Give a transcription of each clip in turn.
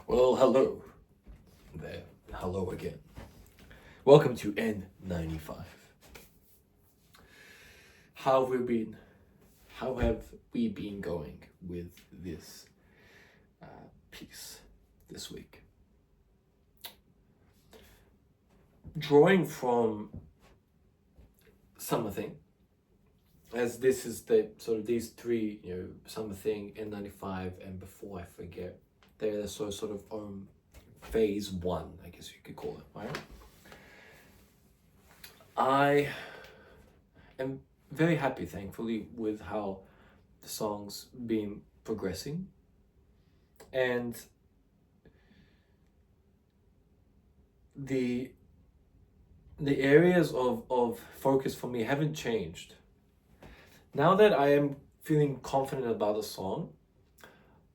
Well, hello there. Hello again. Welcome to N95. How have we been? How have we been going with this piece this week? Drawing from Summer Thing, as this is the sort of these three, Summer Thing, N95, and Before I Forget, they're sort of phase one, I guess you could call it, right? I am very happy, thankfully, with how the song's been progressing. And the areas of focus for me haven't changed. Now that I am feeling confident about the song,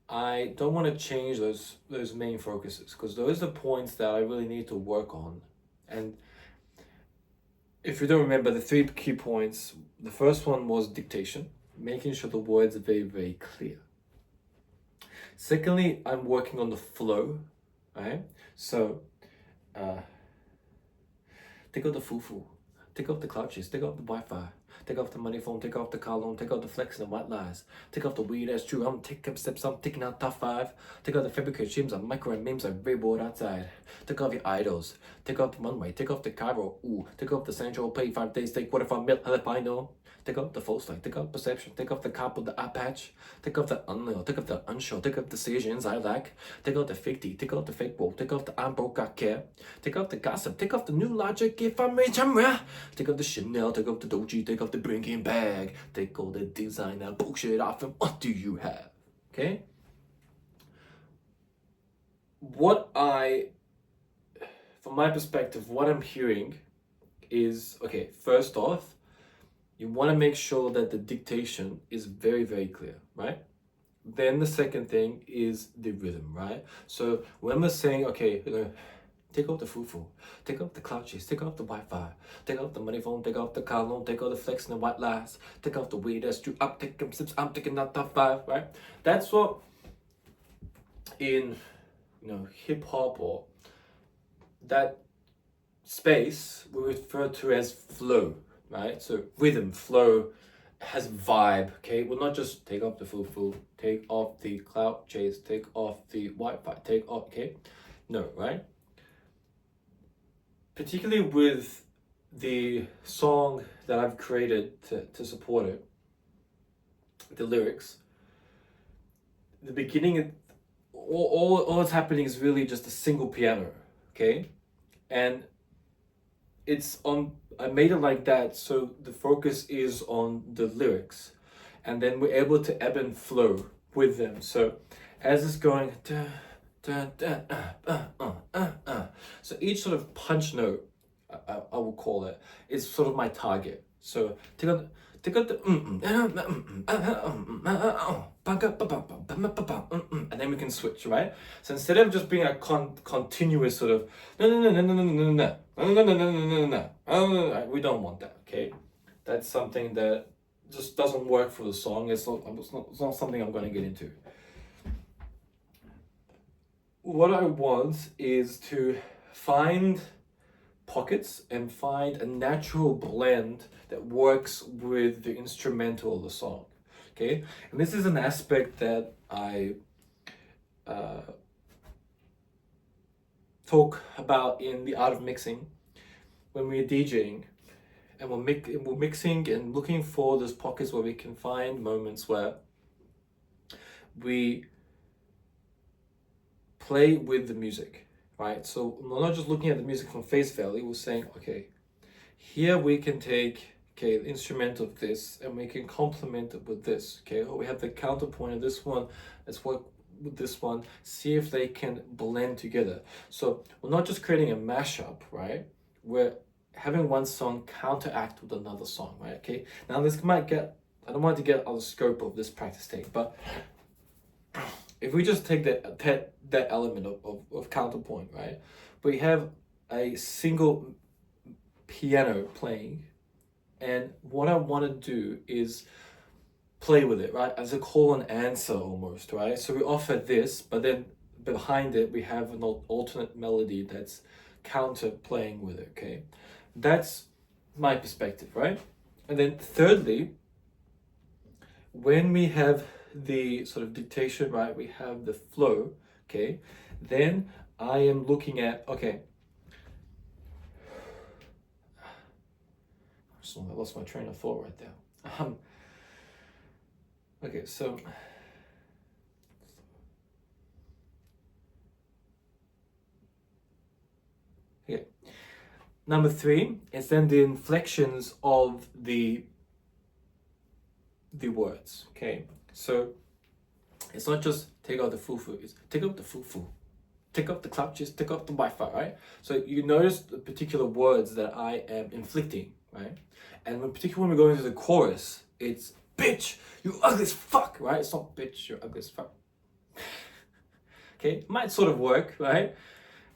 I don't want to change those main focuses, because those are points that I really need to work on. And if you don't remember the three key points, the first one was dictation, making sure the words are very, very clear. Secondly, I'm working on the flow, right? So, take out the foo-foo, take off the cloud chase, take off the Wi-Fi, take off the money phone, take off the car loan, take off the flex and the white lies, take off the weed, that's true, I'm taking steps, I'm taking out top 5, take off the fabricated gyms, I'm micro and memes, I'm very bored outside, take off your idols, take off the runway, take off the Cairo, take off the Central, pay 5 days, take what if I mil, help I know, take off the false light, take off perception, take off the cop with the eye patch, take off the unreal, take off the unsure, take off decisions I lack, take off the fake tea, take off the fake woke, take off the I'm broke, I care, take off the gossip, take off the new logic if I'm rich, I'm rare, take off the Chanel, take off the Doji, take off the brinking bag, take all the designer bullshit off, and what do you have? Okay? From my perspective, what I'm hearing is, okay, first off, you want to make sure that the dictation is very, very clear, right? Then the second thing is the rhythm, right? So when we're saying, okay, take off the foo-foo, take off the cloud chase, take off the Wi-Fi, take off the money phone, take off the car loan, take off the flex and the white lies, take off the weed, that's true, I'm taking sips, I'm taking out top 5, right? That's what in, hip-hop or that space we refer to as flow, right? So rhythm, flow, has vibe, okay? We'll not just take off the foo-foo, take off the cloud chase, take off the Wi-Fi, take off, okay? No, right? Particularly with the song that I've created to support it, the lyrics, the beginning, all that's happening is really just a single piano, okay? And I made it like that so the focus is on the lyrics, and then we're able to ebb and flow with them. So as it's going, so each sort of punch note, I will call it, is sort of my target. So take out the and then we can switch, right? So instead of just being a continuous sort of we don't want that, okay? That's something that just doesn't work for the song. It's not something I'm going to get into. What I want is to find pockets and find a natural blend that works with the instrumental of the song, okay? And this is an aspect that I talk about in the art of mixing when we're DJing, and we're mixing and looking for those pockets where we can find moments where we play with the music, right? So we're not just looking at the music from face value, we're saying, okay, here we can take, the instrument of this, and we can complement it with this, okay? Or we have the counterpoint of this one, let's work with this one, see if they can blend together. So we're not just creating a mashup, right? We're having one song counteract with another song, right? Okay, now this might get, I don't want to get out of the scope of this practice take, but if we just take that element of counterpoint, right? We have a single piano playing, and what I want to do is play with it, right? As a call and answer almost, right? So we offer this, but then behind it we have an alternate melody that's counter playing with it, okay? That's my perspective, right? And then thirdly, when we have the sort of dictation, right, we have the flow, okay, then I am looking at, okay, I lost my train of thought right there. Okay, so okay. Number 3 is then the inflections of the words, okay? So it's not just take out the foo-foo, it's take out the foo-foo, take up the clutches, take up the Wi-Fi, right? So you notice the particular words that I am inflicting, right? And particularly when we go into the chorus, it's bitch, you ugly as fuck, right? It's not bitch, you're ugly as fuck. Okay, might sort of work, right?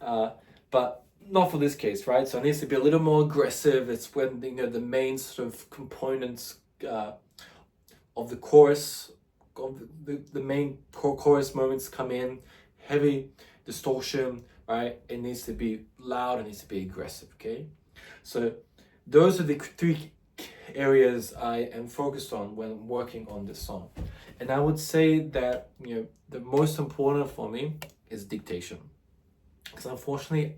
But not for this case, right? So it needs to be a little more aggressive. It's when, you know, the main sort of components of the chorus, of the main chorus moments come in, heavy distortion, right? It needs to be loud, it needs to be aggressive, okay? So those are the 3 areas I am focused on when working on this song. And I would say that, you know, the most important for me is dictation. Because unfortunately,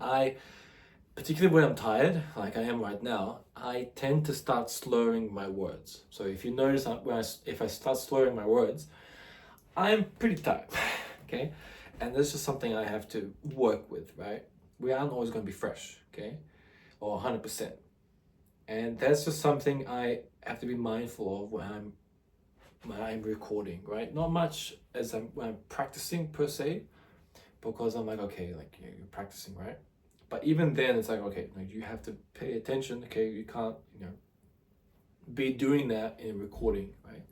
particularly when I'm tired, like I am right now, I tend to start slurring my words. So if you notice if I start slurring my words, I'm pretty tired, okay? And this is something I have to work with, right? We aren't always going to be fresh, okay? Or 100%. And that's just something I have to be mindful of when I'm recording, right? Not much as when I'm practicing per se, because I'm like, okay, like, you know, you're practicing, right? But even then, it's like, okay, like, you have to pay attention, okay? You can't, you know, be doing that in recording, right?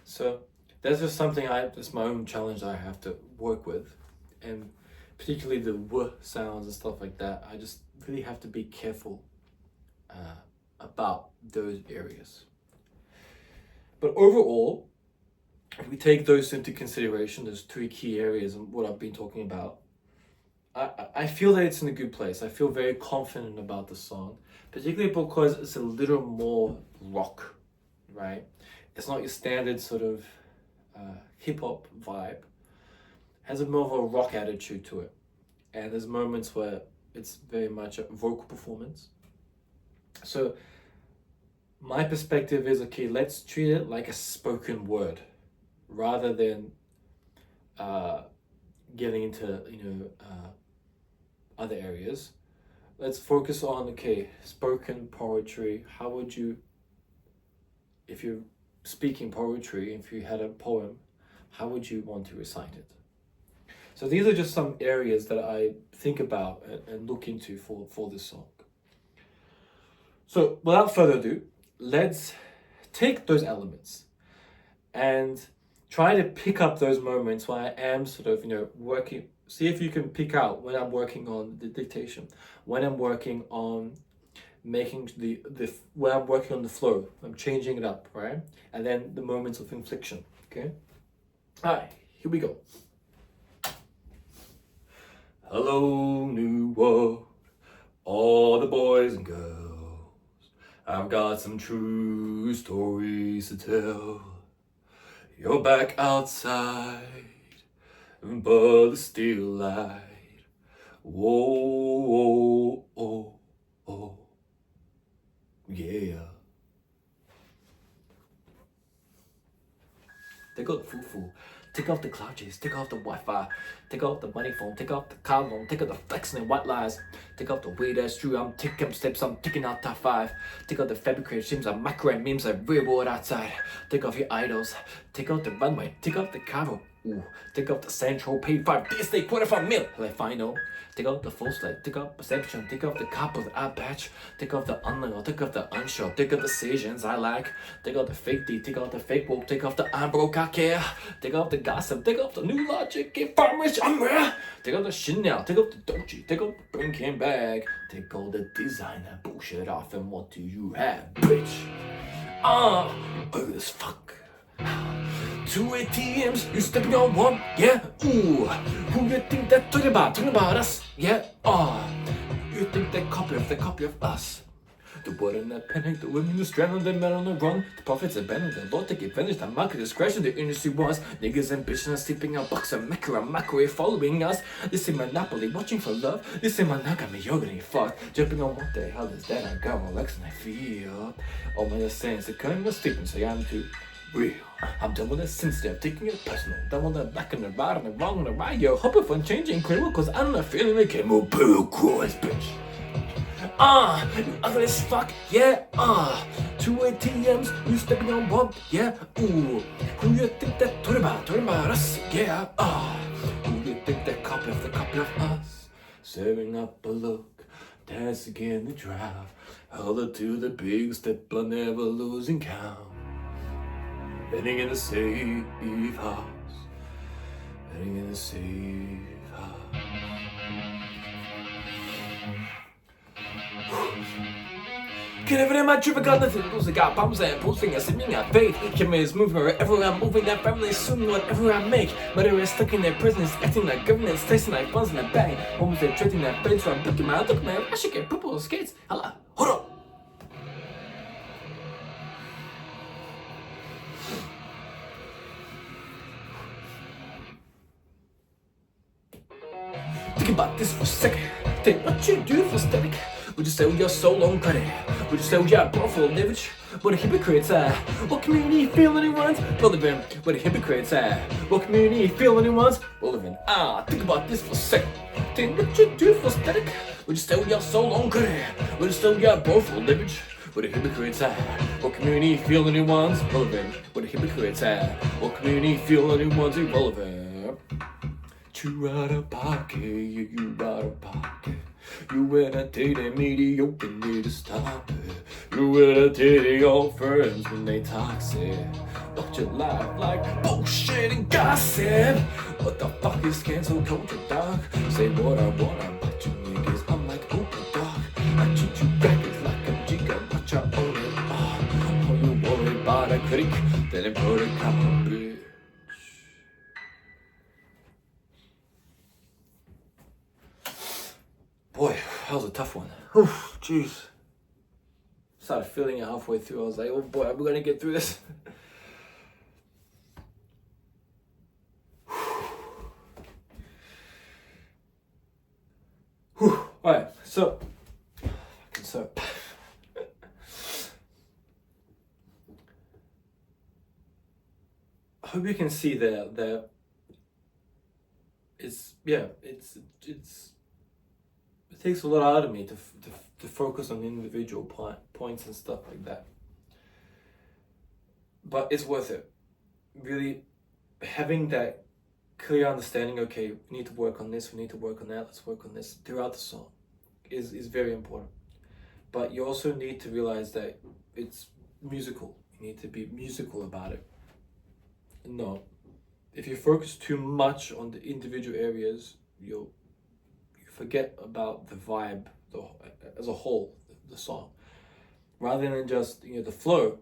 So that's just something that's my own challenge that I have to work with. And particularly the w sounds and stuff like that, I just really have to be careful about those areas. But overall, if we take those into consideration, those 3 key areas and what I've been talking about, I feel that it's in a good place. I feel very confident about the song, particularly because it's a little more rock, right? It's not your standard sort of hip-hop vibe. It has a more of a rock attitude to it. And there's moments where it's very much a vocal performance. So my perspective is, okay, let's treat it like a spoken word rather than getting into, you know, other areas. Let's focus on, okay, spoken poetry. How would you, if you're speaking poetry, if you had a poem, how would you want to recite it? So these are just some areas that I think about and look into for this song. So without further ado, let's take those elements and try to pick up those moments where I am sort of, you know, working. See if you can pick out when I'm working on the dictation, when I'm working on making when I'm working on the flow, I'm changing it up, right? And then the moments of inflection, okay? All right, here we go. Hello, new world, all the boys and girls. I've got some true stories to tell. You're back outside, but the still light. Whoa, oh, oh, yeah. Take out the foo-foo, take off the clutches, take off the Wi-Fi, take off the money phone, take off the car loan, take off the flexing and white lies, take off the way that's true, I'm taking steps, I'm taking out top 5, take out the fabricated sims, I'm micro and memes, like real world outside, take off your idols, take out the runway, take off the Cairo, ooh, take off the Central, pay 5 days, stay 25 mil, like final. Take out the false light, take out perception, take off the cop of the eye patch, take off the unlegal, take off the unsure, take off decisions I like, take out the fake D, take out the fake woke, take off the I'm broke, I care, take off the gossip, take off the new logic, if I'm rich, I'm rare, take out the Chanel, take off the Dolce, take off the Bandcamp bag, take all the designer bullshit off, and what do you have, bitch? Ugly as fuck. Two ATMs, you stepping on one, yeah, ooh. Who you think that talking about us, yeah, you think they copy of us. The word in that panic, the women who stranded, the men on the run. The prophets abandoned, the Lord take advantage, the market discretion, the industry wants. Niggas ambition are sleeping out bucks and mockery following us. This is Monopoly, watching for love. This is monogamy, you're getting fucked. Jumping on what the hell is that? I got Rolex and I feel. All my sayings, they're cutting the sleeping, say I'm too real. I'm done with the sensitive, taking it personal. Done with the black and the right and the wrong and the right. Yo, hoping for changing criminal, cause I'm not feeling like a more boo course, bitch. You ugly as fuck, yeah, Two ATMs, you stepping on one, yeah, ooh. Who you think that talking about us, yeah, Who you think that copy of us? Serving up a look, dance again the drive. Held her to the big step, I never losing count. Heading in the safe house, heading in the safe house. Can't even in my trip, I got nothing to lose. I got bombs and posting, I sipping out faith. Camera is moving wherever I'm moving. That family is assuming whatever I make. Murder is stuck in their prisons, acting like governance, tasting like funds in the bag. Homes they're trading that brain, so I'm looking man. I should get purple skates. Hello, hold up. Think about this for a second. Think what you do for static. Would you sell your soul on credit? Would you sell your bro for leverage? What a hypocrites are. What community feel anyone's relevant? What a hypocrites are. What community feel anyone's relevant? Think about this for a second. Think what you do for static. Would you sell your soul on credit? Would you sell your bro for leverage? What a hypocrites are. What community feel anyone's relevant? What a hypocrites are. What community feel anyone's irrelevant? You out of pocket, you out of pocket. You entertaining mediocre, need to stop it. You entertaining your friends when they toxic. Watch your life like bullshit and gossip. What the fuck is cancel culture, dog? Say what I want about you niggas, I'm like open dog. I treat you backwards like a jigger, watch I own it. Oh, you worried about a critic, then it put a couple bitch. Boy, that was a tough one. Oof, jeez. Started feeling it halfway through. I was like, oh boy, are we gonna get through this? Alright, so I hope you can see that it takes a lot out of me to focus on individual points and stuff like that. But it's worth it. Really having that clear understanding, okay, we need to work on this, we need to work on that, let's work on this throughout the song is very important. But you also need to realize that it's musical. You need to be musical about it. No, if you focus too much on the individual areas, you forget about the vibe as a whole, the song. Rather than just the flow,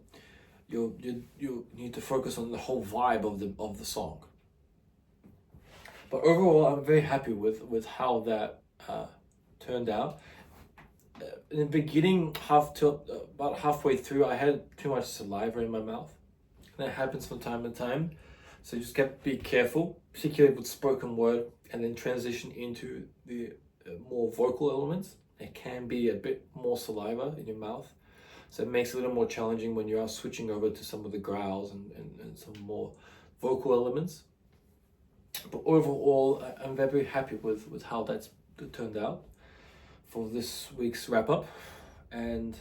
you need to focus on the whole vibe of the song. But overall, I'm very happy with how that turned out. In the beginning, about halfway through, I had too much saliva in my mouth. That happens from time to time. So you just got to be careful, particularly with spoken word, and then transition into the more vocal elements. It can be a bit more saliva in your mouth. So it makes it a little more challenging when you are switching over to some of the growls and some more vocal elements. But overall, I'm very happy with how that's turned out for this week's wrap up. And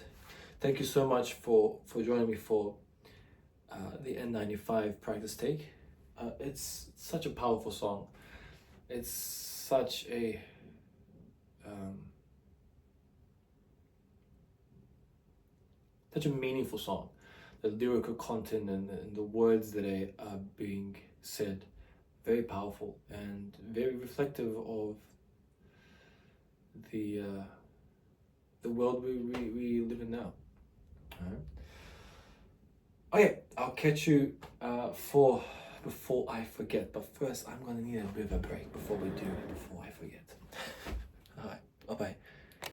thank you so much for joining me for the N95 practice take. It's such a powerful song. It's such a meaningful song. The lyrical content and the words that are being said, very powerful and very reflective of the world we live in now. Alright. Okay, I'll catch you for before I forget. But first, I'm gonna need a bit of a break before we do, before I forget.